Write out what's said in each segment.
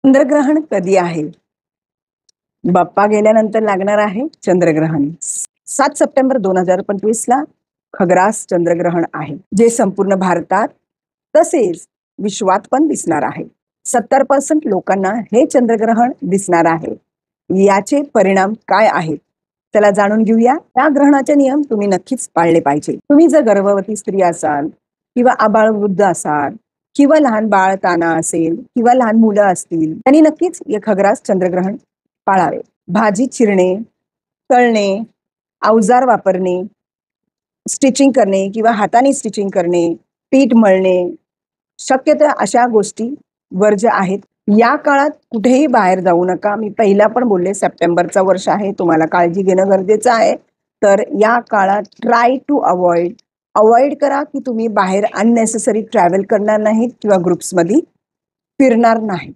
चंद्रग्रहण कधी आहे? बाप्पा गेल्यानंतर लागणार आहे चंद्रग्रहण. 7 सप्टेंबर 2025 ला खग्रास चंद्रग्रहण आहे, जे संपूर्ण भारतात तसेच विश्वात पण दिसणार आहे. 70% लोकांना हे चंद्रग्रहण दिसणार आहे. याचे परिणाम काय आहेत? चला जाणून घेऊया. या ग्रहणाचे नियम तुम्ही नक्कीच पाळले पाहिजे. तुम्ही जर गर्भवती स्त्री असाल किंवा आबालवृद्ध असाल किंवा लहान बाळ ताना असेल किंवा लहान मुलं असतील, त्यांनी नक्कीच हे खग्रास चंद्रग्रहण पाळावे. भाजी चिरणे, तळणे, अवजार वापरणे, स्टिचिंग करणे किंवा हाताने स्टिचिंग करणे, पीठ मळणे, शक्यतो अशा गोष्टी वर्ज्य आहेत. या काळात कुठेही बाहेर जाऊ नका. मी पहिला पण बोलले, सप्टेंबरचा वर्ष आहे, तुम्हाला काळजी घेणं गरजेचं आहे. तर या काळात ट्राय टू अवॉइड करा की तुम्ही बाहेर अननेसेसरी ट्रॅव्हल करणार नाहीत किंवा ग्रुप्समध्ये फिरणार नाही.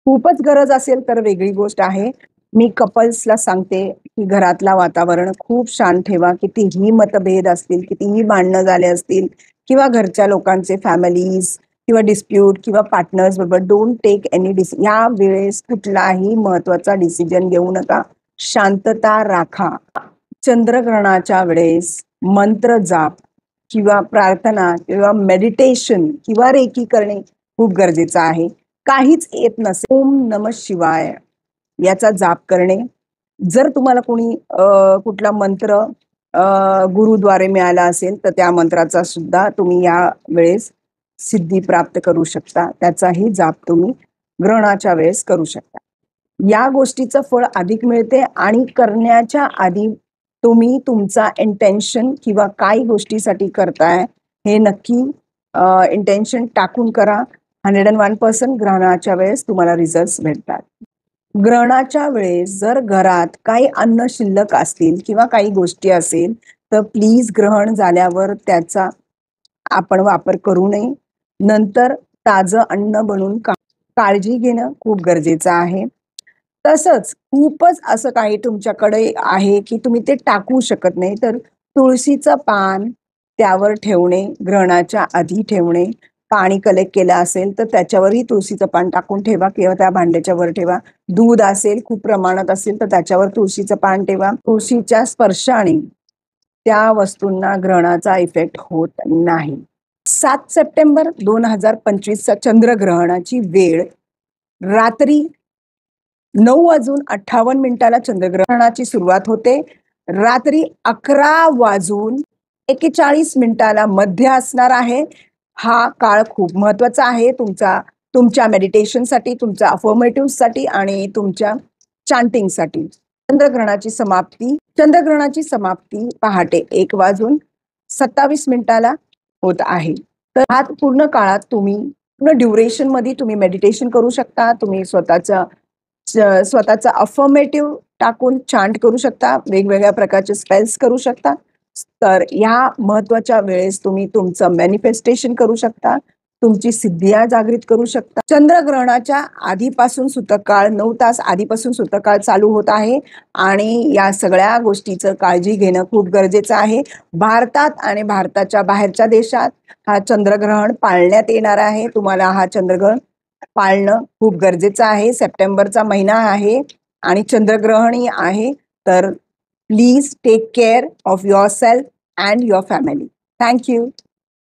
खूपच गरज असेल तर वेगळी गोष्ट आहे. मी कपल्सला सांगते की घरातला वातावरण खूप शांत ठेवा. कितीही मतभेद असतील, कितीही भांडणं झाले असतील किंवा घरच्या लोकांचे फॅमिलीज किंवा डिस्प्यूट किंवा पार्टनर्स बरोबर डोंट टेक एनी या वेळेस कुठलाही महत्वाचा डिसिजन घेऊ नका. शांतता राखा. चंद्रग्रहणाच्या वेळेस मंत्र जाप किंवा प्रार्थना किंवा मेडिटेशन किंवा रेकी करणे खूप गरजेचं आहे. काहीच येत नसेल, ओम नमः शिवाय याचा जाप करणे. जर तुम्हाला कोणी कुठला मंत्र गुरुद्वारे मिळाला असेल तर त्या मंत्राचा सुद्धा तुम्ही या वेळेस सिद्धी प्राप्त करू शकता. त्याचाही जाप तुम्ही ग्रहणाच्या वेळेस करू शकता. या गोष्टीचं फळ अधिक मिळते आणि करण्याच्या आधी तुम्ही तुमचा इंटेन्शन किंवा काही गोष्टीसाठी करताय हे नक्की इंटेन्शन टाकून करा. 101% ग्रहणाच्या वेळेस तुम्हाला रिझल्ट्स भेटतात. ग्रहणाच्या वेळेस जर घरात काही अन्न शिल्लक असतील किंवा काही गोष्टी असेल तर प्लीज ग्रहण झाल्यावर त्याचा आपण वापर करू नये. नंतर ताजं अन्न बनवून काळजी घेणं खूप गरजेचं आहे. तसंच खूपच असं काही तुमच्याकडे आहे की तुम्ही ते टाकू शकत नाही, तर तुळशीचं पान त्यावर ठेवणे, ग्रहणाच्या आधी ठेवणे. पाणी कलेक्ट केलं असेल तर त्याच्यावरही तुळशीचं पान टाकून ठेवा किंवा त्या भांड्याच्या वर ठेवा. दूध असेल खूप प्रमाणात असेल तर त्याच्यावर तुळशीचं पान ठेवा. तुळशीच्या स्पर्शाने त्या वस्तूंना ग्रहणाचा इफेक्ट होत नाही. 7 सप्टेंबर 2025चा चंद्रग्रहणाची वेळ रात्री 9:58 चंद्रग्रहणाची सुरुवात होते. रात्री 11:41 मध्य असणार आहे. हा काळ खूप महत्वाचा आहे तुमच्या मेडिटेशनसाठी, तुमच्या अफर्मेटिव्हसाठी आणि तुमच्या चांटिंगसाठी. चंद्रग्रहणाची समाप्ती पहाटे 1:27 होत आहे. तर हा पूर्ण काळात तुम्ही पूर्ण ड्युरेशन मध्ये तुम्ही मेडिटेशन करू शकता. तुम्ही स्वतःचा अफर्मेटिव्ह टाकून चांट करू शकता. वेगवेगळ्या प्रकारचे स्पेल्स करू शकता. तर या महत्वाच्या वेळेस तुम्ही तुमचं मॅनिफेस्टेशन करू शकता. तुमची सिद्धिया जागृत करू शकता. चंद्रग्रहणाच्या आधीपासून सूतककाळ 9 तास आधीपासून सूतककाळ चालू होत आहे आणि या सगळ्या गोष्टीचं काळजी घेणं खूप गरजेचं आहे. भारतात आणि भारताच्या बाहेरच्या देशात हा चंद्रग्रहण पाळण्यात येणार आहे. तुम्हाला हा चंद्रग्रहण पाळणं खूप गरजेचं आहे. सप्टेंबरचा महिना आहे आणि चंद्रग्रहणही आहे. तर please take care of yourself and your family. Thank you.